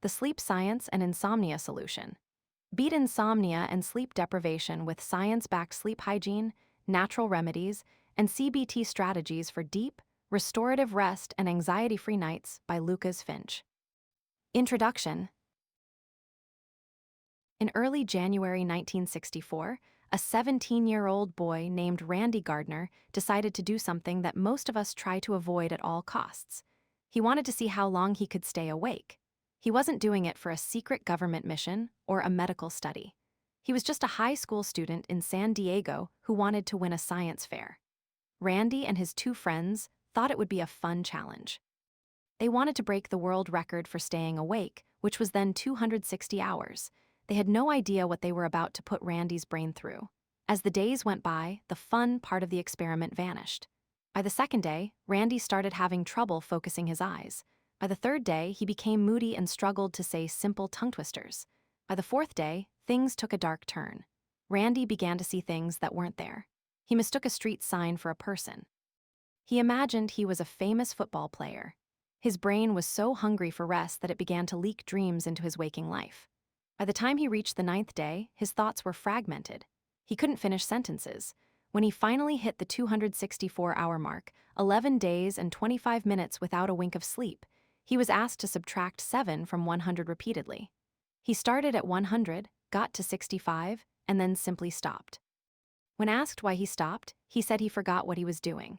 the sleep science and insomnia solution. Beat insomnia and sleep deprivation with science-backed sleep hygiene, natural remedies, and CBT strategies for deep, restorative rest and anxiety-free nights by Lucas Finch. Introduction. In early January 1964, a 17-year-old boy named Randy Gardner decided to do something that most of us try to avoid at all costs. He wanted to see how long he could stay awake. He wasn't doing it for a secret government mission or a medical study. He was just a high school student in San Diego who wanted to win a science fair. Randy and his two friends thought it would be a fun challenge. They wanted to break the world record for staying awake, which was then 260 hours. They had no idea what they were about to put Randy's brain through. As the days went by, the fun part of the experiment vanished. By the second day, Randy started having trouble focusing his eyes. By the third day, he became moody and struggled to say simple tongue twisters. By the fourth day, things took a dark turn. Randy began to see things that weren't there. He mistook a street sign for a person. He imagined he was a famous football player. His brain was so hungry for rest that it began to leak dreams into his waking life. By the time he reached the ninth day, his thoughts were fragmented. He couldn't finish sentences. When he finally hit the 264-hour mark, 11 days and 25 minutes without a wink of sleep, he was asked to subtract 7 from 100 repeatedly. He started at 100, got to 65, and then simply stopped. When asked why he stopped, he said he forgot what he was doing.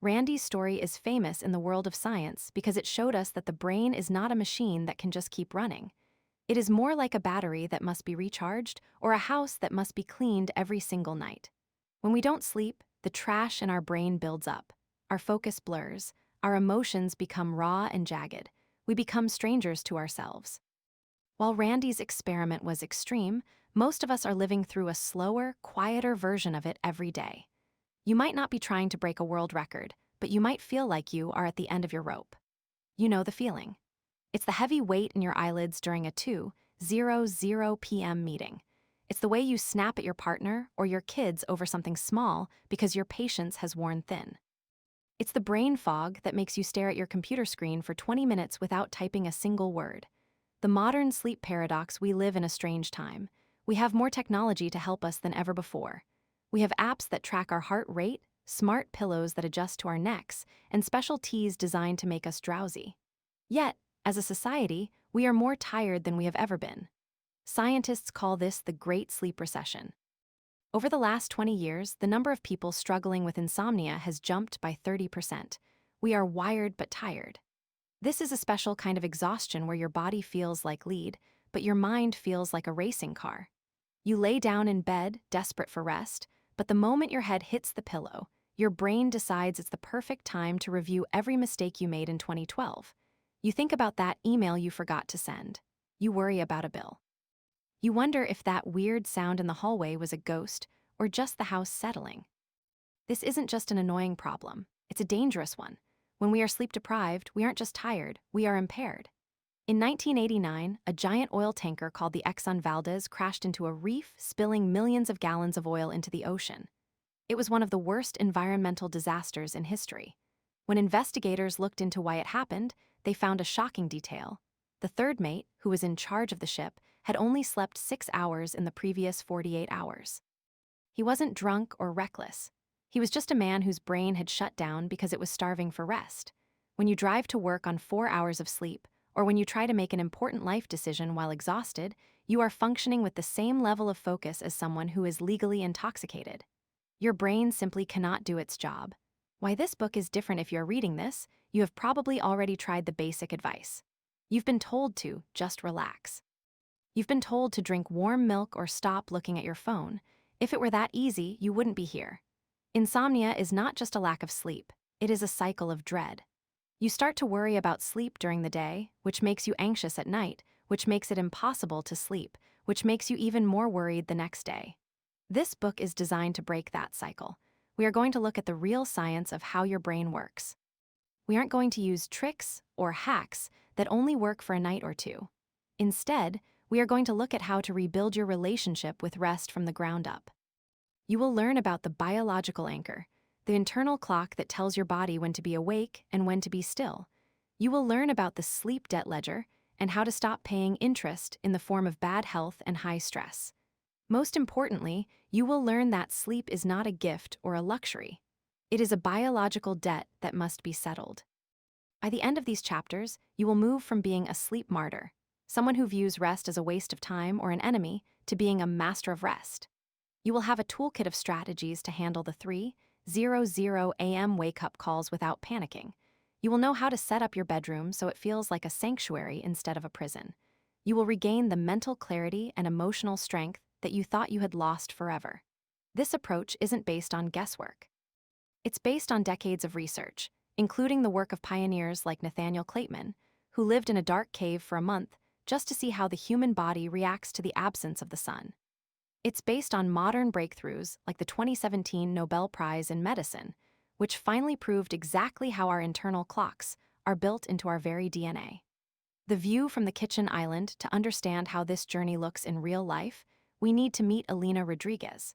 Randy's story is famous in the world of science because it showed us that the brain is not a machine that can just keep running. It is more like a battery that must be recharged or a house that must be cleaned every single night. When we don't sleep, the trash in our brain builds up. Our focus blurs. Our emotions become raw and jagged. We become strangers to ourselves. While Randy's experiment was extreme, most of us are living through a slower, quieter version of it every day. You might not be trying to break a world record, but you might feel like you are at the end of your rope. You know the feeling. It's the heavy weight in your eyelids during a 2:00 p.m. meeting. It's the way you snap at your partner or your kids over something small because your patience has worn thin. It's the brain fog that makes you stare at your computer screen for 20 minutes without typing a single word. The modern sleep paradox. We live in a strange time. We have more technology to help us than ever before. We have apps that track our heart rate, smart pillows that adjust to our necks, and special teas designed to make us drowsy. Yet, as a society, we are more tired than we have ever been. Scientists call this the Great Sleep Recession. Over the last 20 years, the number of people struggling with insomnia has jumped by 30%. We are wired but tired. This is a special kind of exhaustion where your body feels like lead, but your mind feels like a racing car. You lay down in bed, desperate for rest, but the moment your head hits the pillow, your brain decides it's the perfect time to review every mistake you made in 2012. You think about that email you forgot to send. You worry about a bill. You wonder if that weird sound in the hallway was a ghost or just the house settling. This isn't just an annoying problem, it's a dangerous one. When we are sleep deprived, we aren't just tired, we are impaired. In 1989, a giant oil tanker called the Exxon Valdez crashed into a reef, spilling millions of gallons of oil into the ocean. It was one of the worst environmental disasters in history. When investigators looked into why it happened, they found a shocking detail. The third mate, who was in charge of the ship, had only slept 6 hours in the previous 48 hours. He wasn't drunk or reckless. He was just a man whose brain had shut down because it was starving for rest. When you drive to work on 4 hours of sleep, or when you try to make an important life decision while exhausted, you are functioning with the same level of focus as someone who is legally intoxicated. Your brain simply cannot do its job. Why this book is different. If you're reading this, you have probably already tried the basic advice. You've been told to just relax. You've been told to drink warm milk or stop looking at your phone. If it were that easy, you wouldn't be here. Insomnia is not just a lack of sleep, it is a cycle of dread. You start to worry about sleep during the day, which makes you anxious at night, which makes it impossible to sleep, which makes you even more worried the next day. This book is designed to break that cycle. We are going to look at the real science of how your brain works. We aren't going to use tricks or hacks that only work for a night or two. Instead, we are going to look at how to rebuild your relationship with rest from the ground up. You will learn about the biological anchor, the internal clock that tells your body when to be awake and when to be still. You will learn about the sleep debt ledger and how to stop paying interest in the form of bad health and high stress. Most importantly, you will learn that sleep is not a gift or a luxury. It is a biological debt that must be settled. By the end of these chapters, you will move from being a sleep martyr, someone who views rest as a waste of time or an enemy, to being a master of rest. You will have a toolkit of strategies to handle the 3:00 a.m. wake-up calls without panicking. You will know how to set up your bedroom so it feels like a sanctuary instead of a prison. You will regain the mental clarity and emotional strength that you thought you had lost forever. This approach isn't based on guesswork. It's based on decades of research, including the work of pioneers like Nathaniel Clayton, who lived in a dark cave for a month just to see how the human body reacts to the absence of the sun. It's based on modern breakthroughs like the 2017 Nobel Prize in Medicine, which finally proved exactly how our internal clocks are built into our very DNA. The view from the kitchen island. To understand how this journey looks in real life, we need to meet Alina Rodriguez.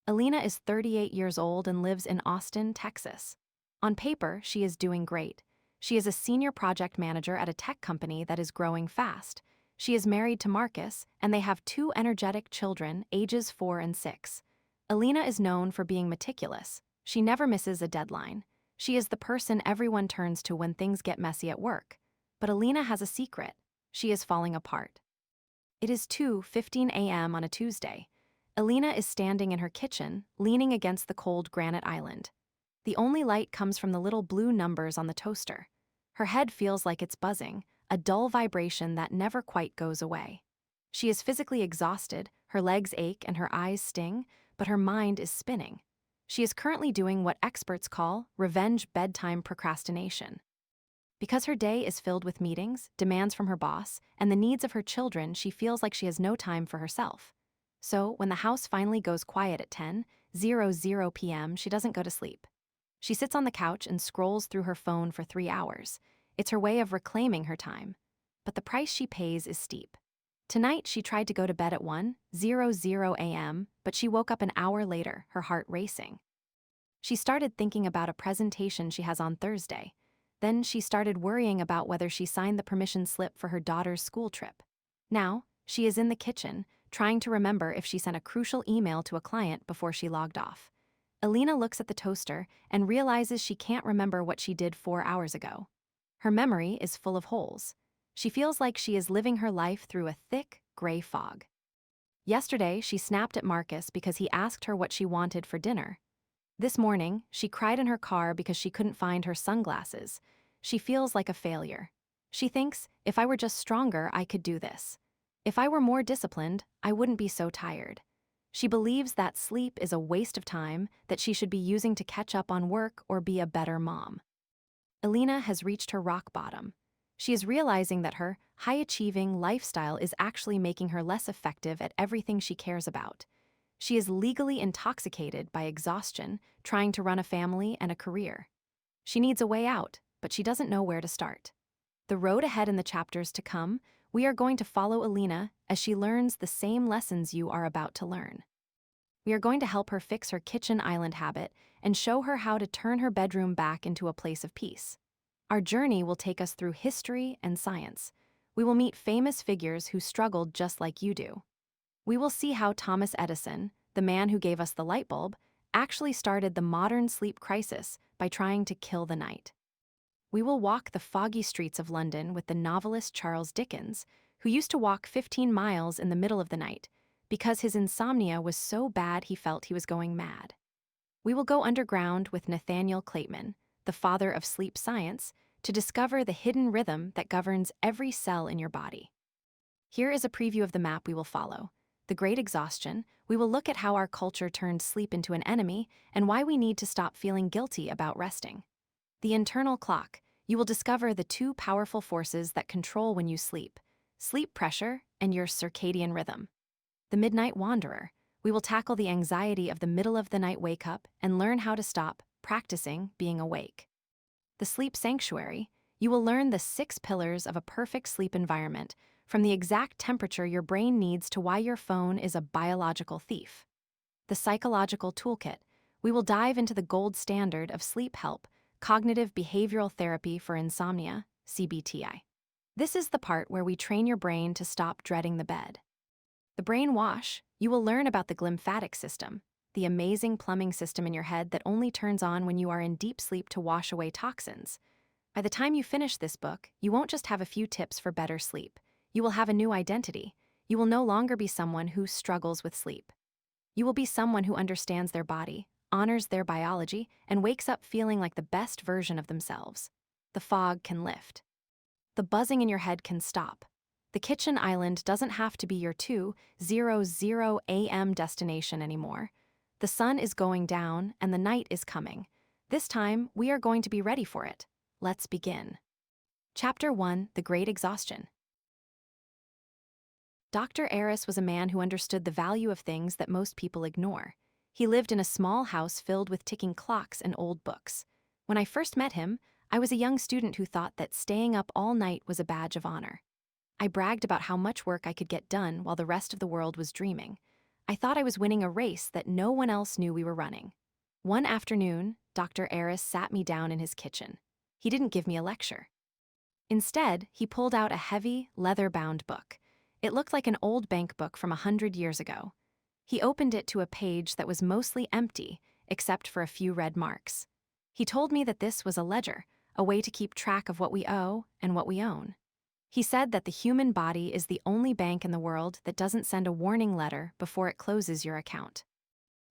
Alina is 38 years old and lives in Austin, Texas. On paper, she is doing great. She is a senior project manager at a tech company that is growing fast. She is married to Marcus, and they have 2 energetic children, ages 4 and 6. Alina is known for being meticulous. She never misses a deadline. She is the person everyone turns to when things get messy at work. But Alina has a secret. She is falling apart. It is 2:15 a.m. on a Tuesday. Alina is standing in her kitchen, leaning against the cold granite island. The only light comes from the little blue numbers on the toaster. Her head feels like it's buzzing, a dull vibration that never quite goes away. She is physically exhausted, her legs ache and her eyes sting, but her mind is spinning. She is currently doing what experts call revenge bedtime procrastination. Because her day is filled with meetings, demands from her boss, and the needs of her children, she feels like she has no time for herself. So, when the house finally goes quiet at 10:00 p.m., she doesn't go to sleep. She sits on the couch and scrolls through her phone for 3 hours. It's her way of reclaiming her time. But the price she pays is steep. Tonight, she tried to go to bed at 1:00 a.m., but she woke up an hour later, her heart racing. She started thinking about a presentation she has on Thursday. Then she started worrying about whether she signed the permission slip for her daughter's school trip. Now, she is in the kitchen, trying to remember if she sent a crucial email to a client before she logged off. Alina looks at the toaster and realizes she can't remember what she did 4 hours ago. Her memory is full of holes. She feels like she is living her life through a thick, gray fog. Yesterday, she snapped at Marcus because he asked her what she wanted for dinner. This morning, she cried in her car because she couldn't find her sunglasses. She feels like a failure. She thinks, if I were just stronger, I could do this. If I were more disciplined, I wouldn't be so tired. She believes that sleep is a waste of time that she should be using to catch up on work or be a better mom. Alina has reached her rock bottom. She is realizing that her high-achieving lifestyle is actually making her less effective at everything she cares about. She is legally intoxicated by exhaustion, trying to run a family and a career. She needs a way out, but she doesn't know where to start. The road ahead in the chapters to come, we are going to follow Alina as she learns the same lessons you are about to learn. We are going to help her fix her kitchen island habit and show her how to turn her bedroom back into a place of peace. Our journey will take us through history and science. We will meet famous figures who struggled just like you do. We will see how Thomas Edison, the man who gave us the light bulb, actually started the modern sleep crisis by trying to kill the night. We will walk the foggy streets of London with the novelist Charles Dickens, who used to walk 15 miles in the middle of the night because his insomnia was so bad he felt he was going mad. We will go underground with Nathaniel Clayton, the father of sleep science, to discover the hidden rhythm that governs every cell in your body. Here is a preview of the map we will follow. The Great Exhaustion. We will look at how our culture turned sleep into an enemy and why we need to stop feeling guilty about resting. The Internal Clock. You will discover the 2 powerful forces that control when you sleep: sleep pressure and your circadian rhythm. The Midnight Wanderer. We will tackle the anxiety of the middle-of-the-night wake-up and learn how to stop practicing being awake. The Sleep Sanctuary. You will learn the 6 pillars of a perfect sleep environment, from the exact temperature your brain needs to why your phone is a biological thief. The Psychological Toolkit. We will dive into the gold standard of sleep help, cognitive behavioral therapy for insomnia, CBT-I. This is the part where we train your brain to stop dreading the bed. The brain wash, you will learn about the glymphatic system, the amazing plumbing system in your head that only turns on when you are in deep sleep to wash away toxins. By the time you finish this book, you won't just have a few tips for better sleep. You will have a new identity. You will no longer be someone who struggles with sleep. You will be someone who understands their body, honors their biology, and wakes up feeling like the best version of themselves. The fog can lift. The buzzing in your head can stop. The kitchen island doesn't have to be your 2:00 a.m. destination anymore. The sun is going down and the night is coming. This time, we are going to be ready for it. Let's begin. Chapter 1: The Great Exhaustion. Dr. Aris was a man who understood the value of things that most people ignore. He lived in a small house filled with ticking clocks and old books. When I first met him, I was a young student who thought that staying up all night was a badge of honor. I bragged about how much work I could get done while the rest of the world was dreaming. I thought I was winning a race that no one else knew we were running. One afternoon, Dr. Aris sat me down in his kitchen. He didn't give me a lecture. Instead, he pulled out a heavy, leather-bound book. It looked like an old bank book from 100 years ago. He opened it to a page that was mostly empty, except for a few red marks. He told me that this was a ledger, a way to keep track of what we owe and what we own. He said that the human body is the only bank in the world that doesn't send a warning letter before it closes your account.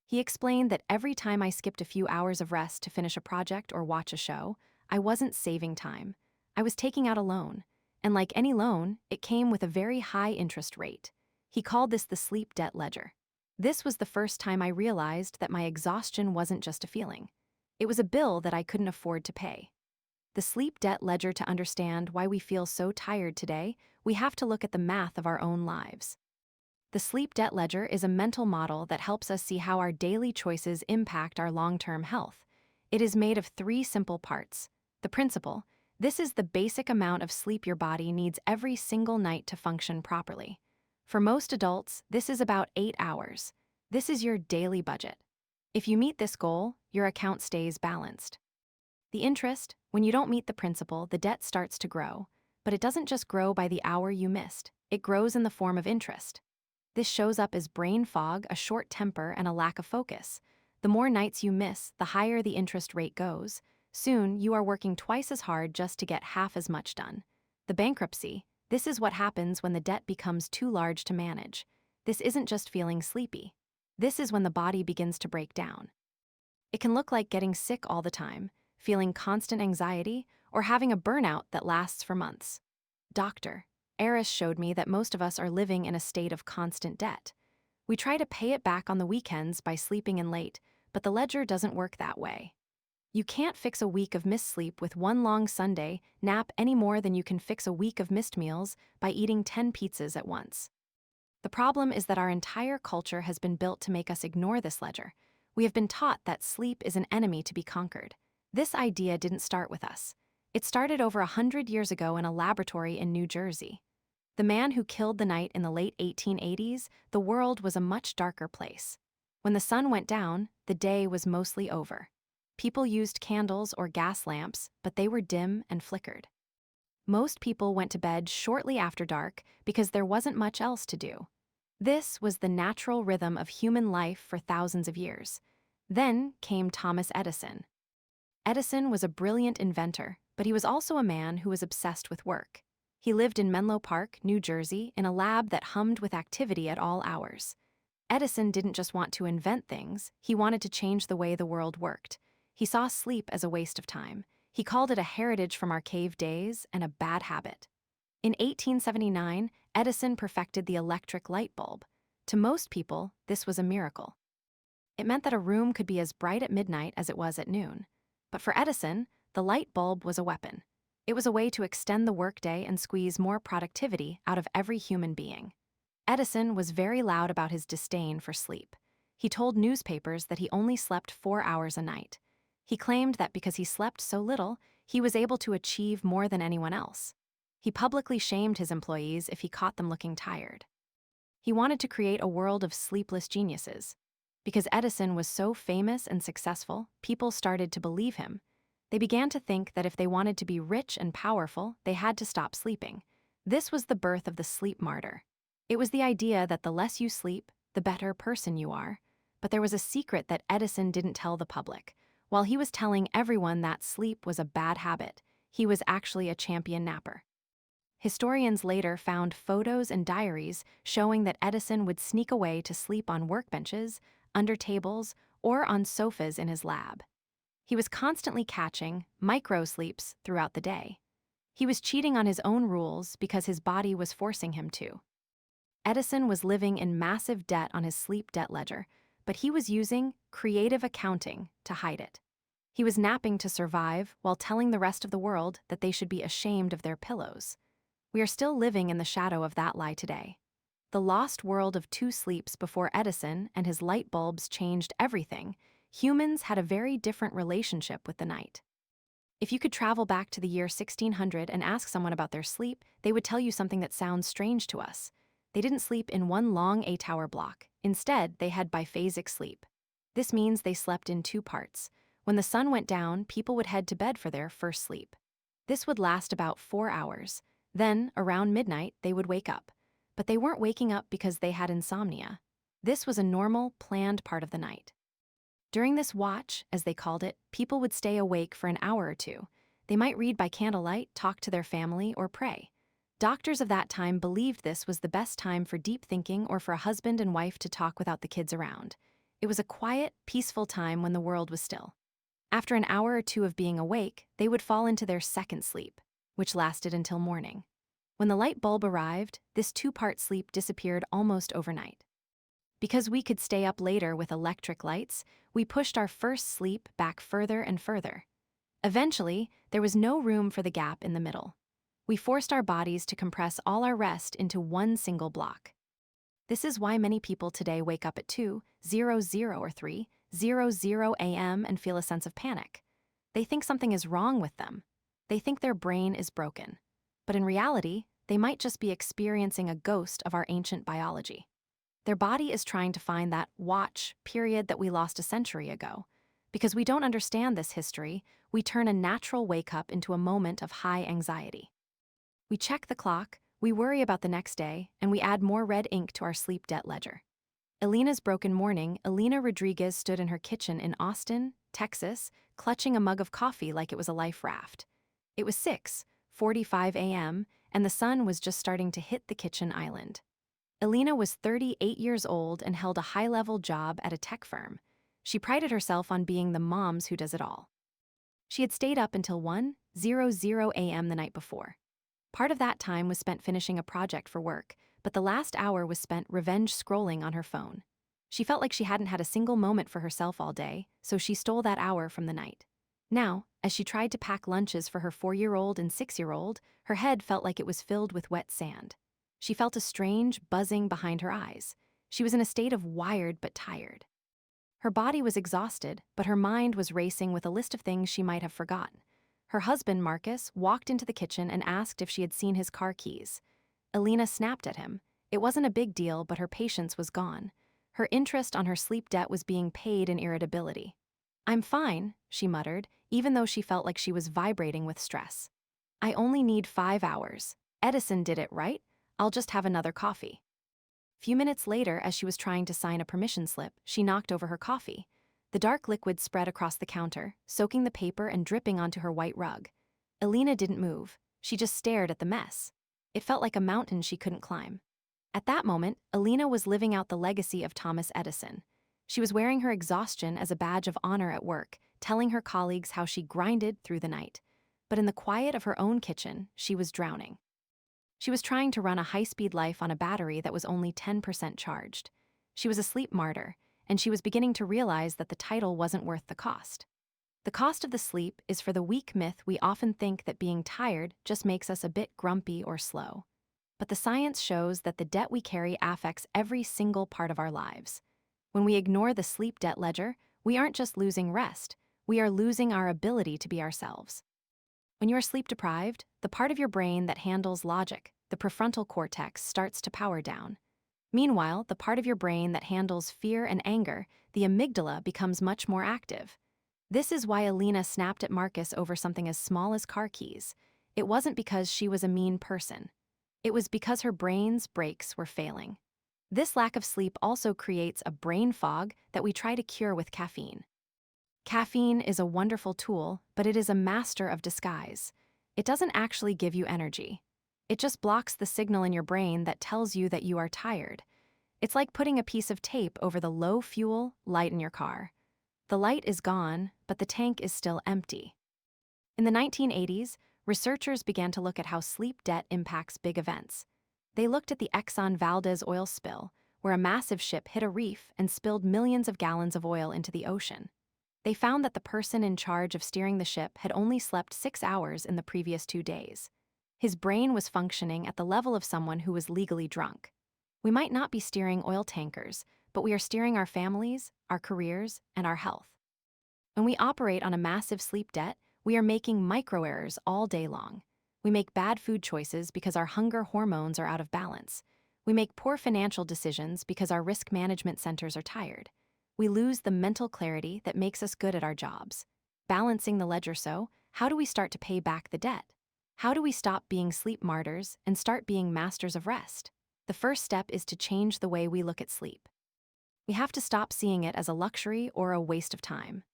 He explained that every time I skipped a few hours of rest to finish a project or watch a show, I wasn't saving time. I was taking out a loan, and like any loan, it came with a very high interest rate. He called this the sleep debt ledger. This was the first time I realized that my exhaustion wasn't just a feeling. It was a bill that I couldn't afford to pay. The sleep debt ledger. To understand why we feel so tired today, we have to look at the math of our own lives. The sleep debt ledger is a mental model that helps us see how our daily choices impact our long-term health. It is made of 3 simple parts. The principle: this is the basic amount of sleep your body needs every single night to function properly. For most adults, this is about 8 hours. This is your daily budget. If you meet this goal, your account stays balanced. The interest: when you don't meet the principle, the debt starts to grow. But it doesn't just grow by the hour you missed. It grows in the form of interest. This shows up as brain fog, a short temper, and a lack of focus. The more nights you miss, the higher the interest rate goes. Soon, you are working twice as hard just to get half as much done. The bankruptcy: this is what happens when the debt becomes too large to manage. This isn't just feeling sleepy. This is when the body begins to break down. It can look like getting sick all the time, feeling constant anxiety, or having a burnout that lasts for months. Dr. Aris showed me that most of us are living in a state of constant debt. We try to pay it back on the weekends by sleeping in late, but the ledger doesn't work that way. You can't fix a week of missed sleep with one long Sunday nap any more than you can fix a week of missed meals by eating 10 pizzas at once. The problem is that our entire culture has been built to make us ignore this ledger. We have been taught that sleep is an enemy to be conquered. This idea didn't start with us. It started over 100 years ago in a laboratory in New Jersey. The man who killed the night in the late 1880s, the world was a much darker place. When the sun went down, the day was mostly over. People used candles or gas lamps, but they were dim and flickered. Most people went to bed shortly after dark because there wasn't much else to do. This was the natural rhythm of human life for thousands of years. Then came Thomas Edison. Edison was a brilliant inventor, but he was also a man who was obsessed with work. He lived in Menlo Park, New Jersey, in a lab that hummed with activity at all hours. Edison didn't just want to invent things, he wanted to change the way the world worked. He saw sleep as a waste of time. He called it a heritage from our cave days and a bad habit. In 1879, Edison perfected the electric light bulb. To most people, this was a miracle. It meant that a room could be as bright at midnight as it was at noon. But for Edison, the light bulb was a weapon. It was a way to extend the workday and squeeze more productivity out of every human being. Edison was very loud about his disdain for sleep. He told newspapers that he only slept 4 hours a night. He claimed that because he slept so little, he was able to achieve more than anyone else. He publicly shamed his employees if he caught them looking tired. He wanted to create a world of sleepless geniuses. Because Edison was so famous and successful, people started to believe him. They began to think that if they wanted to be rich and powerful, they had to stop sleeping. This was the birth of the sleep martyr. It was the idea that the less you sleep, the better person you are. But there was a secret that Edison didn't tell the public. While he was telling everyone that sleep was a bad habit, he was actually a champion napper. Historians later found photos and diaries showing that Edison would sneak away to sleep on workbenches, under tables, or on sofas in his lab. He was constantly catching micro-sleeps throughout the day. He was cheating on his own rules because his body was forcing him to. Edison was living in massive debt on his sleep debt ledger, but he was using creative accounting to hide it. He was napping to survive while telling the rest of the world that they should be ashamed of their pillows. We are still living in the shadow of that lie today. The lost world of 2 sleeps before Edison and his light bulbs changed everything. Humans had a very different relationship with the night. If you could travel back to the year 1600 and ask someone about their sleep, they would tell you something that sounds strange to us. They didn't sleep in one long 8-hour block. Instead, they had biphasic sleep. This means they slept in 2 parts. When the sun went down, people would head to bed for their first sleep. This would last about 4 hours. Then, around midnight, they would wake up. But they weren't waking up because they had insomnia. This was a normal, planned part of the night. During this watch, as they called it, people would stay awake for an hour or 2. They might read by candlelight, talk to their family, or pray. Doctors of that time believed this was the best time for deep thinking or for a husband and wife to talk without the kids around. It was a quiet, peaceful time when the world was still. After an hour or 2 of being awake, they would fall into their second sleep, which lasted until morning. When the light bulb arrived, this 2-part sleep disappeared almost overnight. Because we could stay up later with electric lights, we pushed our first sleep back further and further. Eventually, there was no room for the gap in the middle. We forced our bodies to compress all our rest into one single block. This is why many people today wake up at 2:00 or 3:00 a.m. and feel a sense of panic. They think something is wrong with them. They think their brain is broken. But in reality, they might just be experiencing a ghost of our ancient biology. Their body is trying to find that watch period that we lost a century ago. Because we don't understand this history, we turn a natural wake-up into a moment of high anxiety. We check the clock, we worry about the next day, and we add more red ink to our sleep debt ledger. Elena's broken morning, Elena Rodriguez stood in her kitchen in Austin, Texas, clutching a mug of coffee like it was a life raft. It was 6:45 a.m., and the sun was just starting to hit the kitchen island. Elena was 38 years old and held a high-level job at a tech firm. She prided herself on being the moms who does it all. She had stayed up until 1:00 a.m. the night before. Part of that time was spent finishing a project for work, but the last hour was spent revenge scrolling on her phone. She felt like she hadn't had a single moment for herself all day, so she stole that hour from the night. Now, as she tried to pack lunches for her 4-year-old and 6-year-old, her head felt like it was filled with wet sand. She felt a strange buzzing behind her eyes. She was in a state of wired but tired. Her body was exhausted, but her mind was racing with a list of things she might have forgotten. Her husband, Marcus, walked into the kitchen and asked if she had seen his car keys. Elena snapped at him. It wasn't a big deal, but her patience was gone. Her interest on her sleep debt was being paid in irritability. "I'm fine," she muttered, even though she felt like she was vibrating with stress. "I only need 5 hours. Edison did it, right? I'll just have another coffee." Few minutes later, as she was trying to sign a permission slip, she knocked over her coffee. The dark liquid spread across the counter, soaking the paper and dripping onto her white rug. Elena didn't move. She just stared at the mess. It felt like a mountain she couldn't climb. At that moment, Elena was living out the legacy of Thomas Edison. She was wearing her exhaustion as a badge of honor at work, telling her colleagues how she grinded through the night. But in the quiet of her own kitchen, she was drowning. She was trying to run a high-speed life on a battery that was only 10% charged. She was a sleep martyr, and she was beginning to realize that the title wasn't worth the cost. The cost of the sleep is for the weak myth we often think that being tired just makes us a bit grumpy or slow. But the science shows that the debt we carry affects every single part of our lives. When we ignore the sleep debt ledger, we aren't just losing rest, we are losing our ability to be ourselves. When you are sleep deprived, the part of your brain that handles logic, the prefrontal cortex, starts to power down. Meanwhile, the part of your brain that handles fear and anger, the amygdala, becomes much more active. This is why Elena snapped at Marcus over something as small as car keys. It wasn't because she was a mean person. It was because her brain's brakes were failing. This lack of sleep also creates a brain fog that we try to cure with caffeine. Caffeine is a wonderful tool, but it is a master of disguise. It doesn't actually give you energy. It just blocks the signal in your brain that tells you that you are tired. It's like putting a piece of tape over the low-fuel light in your car. The light is gone, but the tank is still empty. In the 1980s, researchers began to look at how sleep debt impacts big events. They looked at the Exxon Valdez oil spill, where a massive ship hit a reef and spilled millions of gallons of oil into the ocean. They found that the person in charge of steering the ship had only slept 6 hours in the previous 2 days. His brain was functioning at the level of someone who was legally drunk. We might not be steering oil tankers, but we are steering our families, our careers, and our health. When we operate on a massive sleep debt, we are making micro-errors all day long. We make bad food choices because our hunger hormones are out of balance. We make poor financial decisions because our risk management centers are tired. We lose the mental clarity that makes us good at our jobs. Balancing the ledger. So, how do we start to pay back the debt? How do we stop being sleep martyrs and start being masters of rest? The first step is to change the way we look at sleep. We have to stop seeing it as a luxury or a waste of time.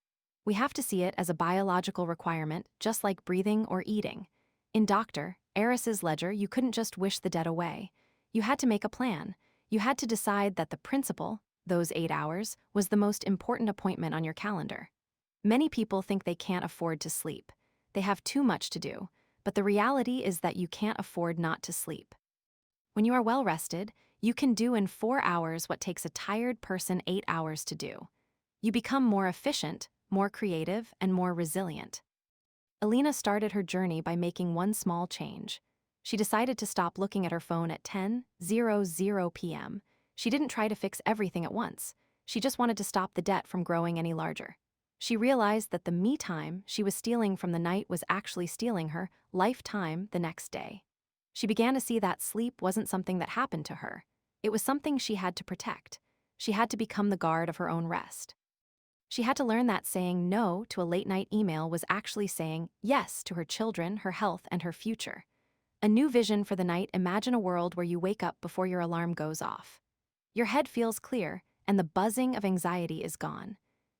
We have to see it as a biological requirement, just like breathing or eating. In Dr. Eris's ledger, you couldn't just wish the debt away. You had to make a plan. You had to decide that the principal, those 8 hours, was the most important appointment on your calendar. Many people think they can't afford to sleep. They have too much to do, but the reality is that you can't afford not to sleep. When you are well rested, you can do in 4 hours what takes a tired person 8 hours to do. You become more efficient, more creative, and more resilient. Alina started her journey by making one small change. She decided to stop looking at her phone at 10:00 p.m. She didn't try to fix everything at once. She just wanted to stop the debt from growing any larger. She realized that the me time she was stealing from the night was actually stealing her lifetime the next day. She began to see that sleep wasn't something that happened to her. It was something she had to protect. She had to become the guard of her own rest. She had to learn that saying no to a late-night email was actually saying yes to her children, her health, and her future. A new vision for the night: imagine a world where you wake up before your alarm goes off. Your head feels clear, and the buzzing of anxiety is gone.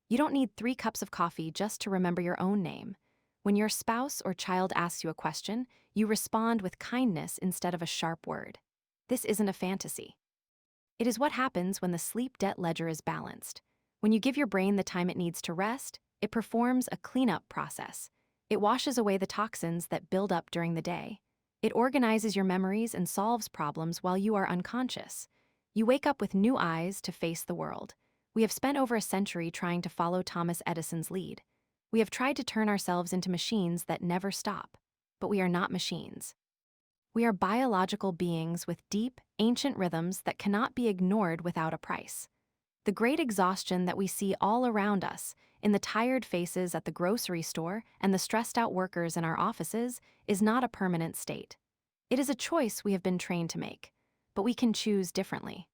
You don't need 3 cups of coffee just to remember your own name. When your spouse or child asks you a question, you respond with kindness instead of a sharp word. This isn't a fantasy. It is what happens when the sleep debt ledger is balanced. When you give your brain the time it needs to rest, it performs a cleanup process. It washes away the toxins that build up during the day. It organizes your memories and solves problems while you are unconscious. You wake up with new eyes to face the world. We have spent over a century trying to follow Thomas Edison's lead. We have tried to turn ourselves into machines that never stop. But we are not machines. We are biological beings with deep, ancient rhythms that cannot be ignored without a price. The great exhaustion that we see all around us, in the tired faces at the grocery store and the stressed-out workers in our offices, is not a permanent state. It is a choice we have been trained to make, but we can choose differently.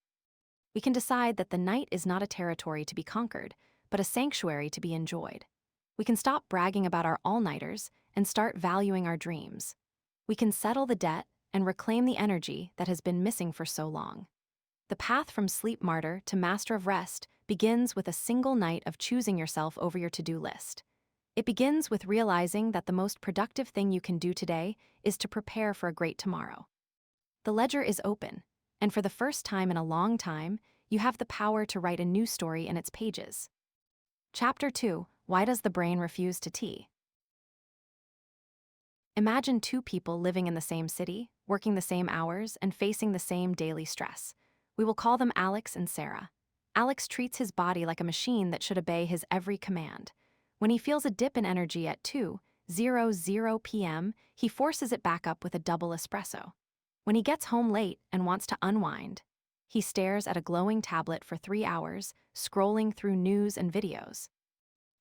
We can decide that the night is not a territory to be conquered, but a sanctuary to be enjoyed. We can stop bragging about our all-nighters and start valuing our dreams. We can settle the debt and reclaim the energy that has been missing for so long. The path from sleep martyr to master of rest begins with a single night of choosing yourself over your to-do list. It begins with realizing that the most productive thing you can do today is to prepare for a great tomorrow. The ledger is open, and for the first time in a long time, you have the power to write a new story in its pages. Chapter 2: Why does the brain refuse to tea? Imagine 2 people living in the same city, working the same hours, and facing the same daily stress. We will call them Alex and Sarah. Alex treats his body like a machine that should obey his every command. When he feels a dip in energy at 2:00 p.m., he forces it back up with a double espresso. When he gets home late and wants to unwind, he stares at a glowing tablet for 3 hours, scrolling through news and videos.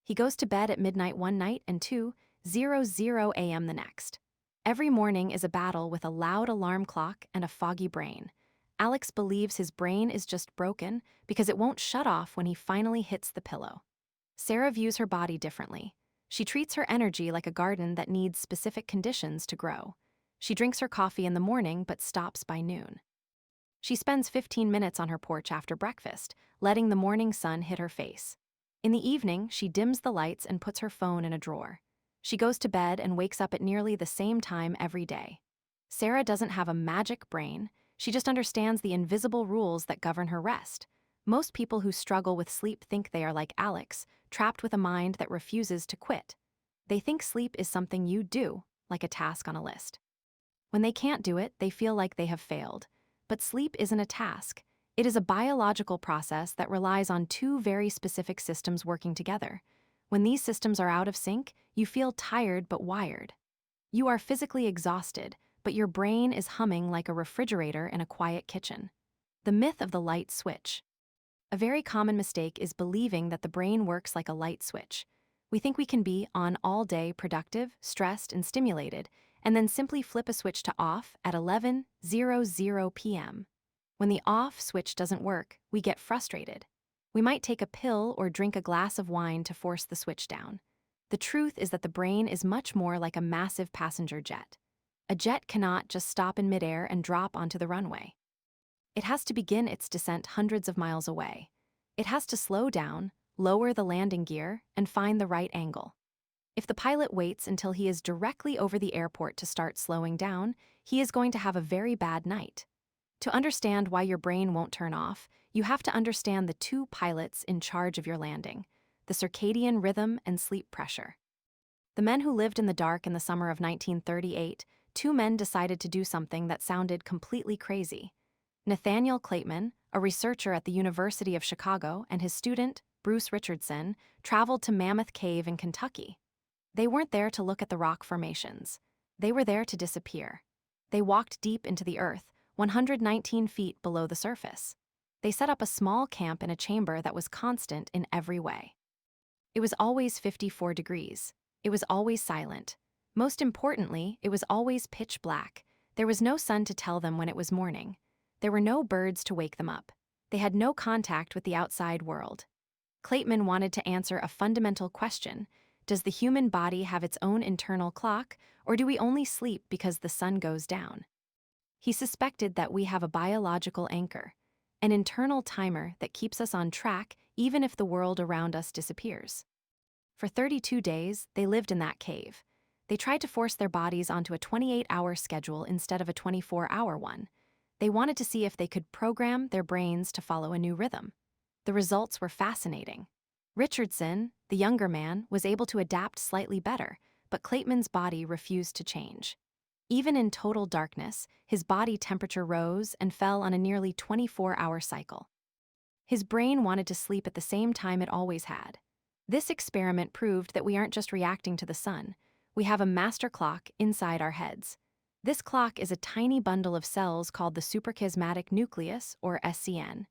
He goes to bed at midnight one night and 2:00 a.m. the next. Every morning is a battle with a loud alarm clock and a foggy brain. Alex believes his brain is just broken because it won't shut off when he finally hits the pillow. Sarah views her body differently. She treats her energy like a garden that needs specific conditions to grow. She drinks her coffee in the morning but stops by noon. She spends 15 minutes on her porch after breakfast, letting the morning sun hit her face. In the evening, she dims the lights and puts her phone in a drawer. She goes to bed and wakes up at nearly the same time every day. Sarah doesn't have a magic brain, she just understands the invisible rules that govern her rest. Most people who struggle with sleep think they are like Alex, trapped with a mind that refuses to quit. They think sleep is something you do, like a task on a list. When they can't do it, they feel like they have failed. But sleep isn't a task. It is a biological process that relies on two very specific systems working together. When these systems are out of sync, you feel tired but wired. You are physically exhausted, but your brain is humming like a refrigerator in a quiet kitchen. The myth of the light switch. A very common mistake is believing that the brain works like a light switch. We think we can be on all day productive, stressed, and stimulated, and then simply flip a switch to off at 11:00 p.m. When the off switch doesn't work, we get frustrated. We might take a pill or drink a glass of wine to force the switch down. The truth is that the brain is much more like a massive passenger jet. A jet cannot just stop in midair and drop onto the runway. It has to begin its descent hundreds of miles away. It has to slow down, lower the landing gear, and find the right angle. If the pilot waits until he is directly over the airport to start slowing down, he is going to have a very bad night. To understand why your brain won't turn off, you have to understand the two pilots in charge of your landing: the circadian rhythm and sleep pressure. The men who lived in the dark in the summer of 1938, two men decided to do something that sounded completely crazy. Nathaniel Clayton, a researcher at the University of Chicago, and his student, Bruce Richardson, traveled to Mammoth Cave in Kentucky. They weren't there to look at the rock formations. They were there to disappear. They walked deep into the earth, 119 feet below the surface. They set up a small camp in a chamber that was constant in every way. It was always 54 degrees. It was always silent. Most importantly, it was always pitch black. There was no sun to tell them when it was morning. There were no birds to wake them up. They had no contact with the outside world. Clayton wanted to answer a fundamental question: does the human body have its own internal clock, or do we only sleep because the sun goes down? He suspected that we have a biological anchor, an internal timer that keeps us on track even if the world around us disappears. For 32 days, they lived in that cave. They tried to force their bodies onto a 28-hour schedule instead of a 24-hour one. They wanted to see if they could program their brains to follow a new rhythm. The results were fascinating. Richardson, the younger man, was able to adapt slightly better, but Clayton's body refused to change. Even in total darkness, his body temperature rose and fell on a nearly 24-hour cycle. His brain wanted to sleep at the same time it always had. This experiment proved that we aren't just reacting to the sun. We have a master clock inside our heads. This clock is a tiny bundle of cells called the suprachiasmatic nucleus, or SCN.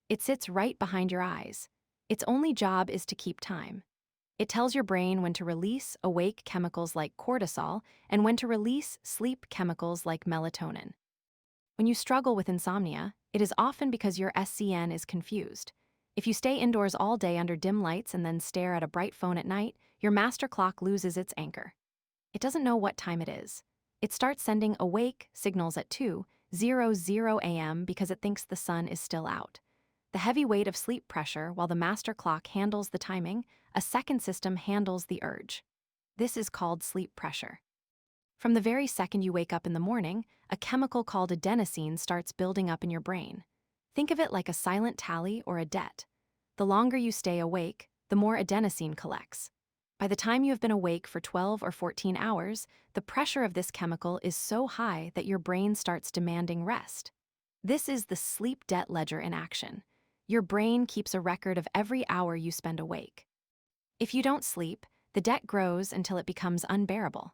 It sits right behind your eyes. Its only job is to keep time. It tells your brain when to release awake chemicals like cortisol and when to release sleep chemicals like melatonin. When you struggle with insomnia, it is often because your SCN is confused. If you stay indoors all day under dim lights and then stare at a bright phone at night, your master clock loses its anchor. It doesn't know what time it is. It starts sending awake signals at 2:00 a.m. because it thinks the sun is still out. The heavy weight of sleep pressure, while the master clock handles the timing, a second system handles the urge. This is called sleep pressure. From the very second you wake up in the morning, a chemical called adenosine starts building up in your brain. Think of it like a silent tally or a debt. The longer you stay awake, the more adenosine collects. By the time you have been awake for 12 or 14 hours, the pressure of this chemical is so high that your brain starts demanding rest. This is the sleep debt ledger in action. Your brain keeps a record of every hour you spend awake. If you don't sleep, the debt grows until it becomes unbearable.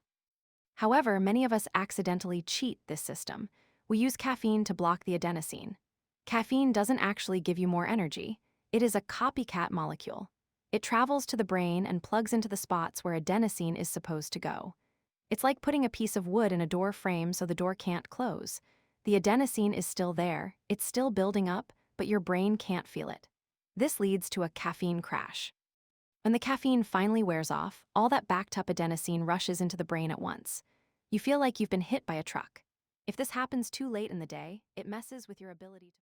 However, many of us accidentally cheat this system. We use caffeine to block the adenosine. Caffeine doesn't actually give you more energy. It is a copycat molecule. It travels to the brain and plugs into the spots where adenosine is supposed to go. It's like putting a piece of wood in a door frame so the door can't close. The adenosine is still there, it's still building up, but your brain can't feel it. This leads to a caffeine crash. When the caffeine finally wears off, all that backed up adenosine rushes into the brain at once. You feel like you've been hit by a truck. If this happens too late in the day, it messes with your ability to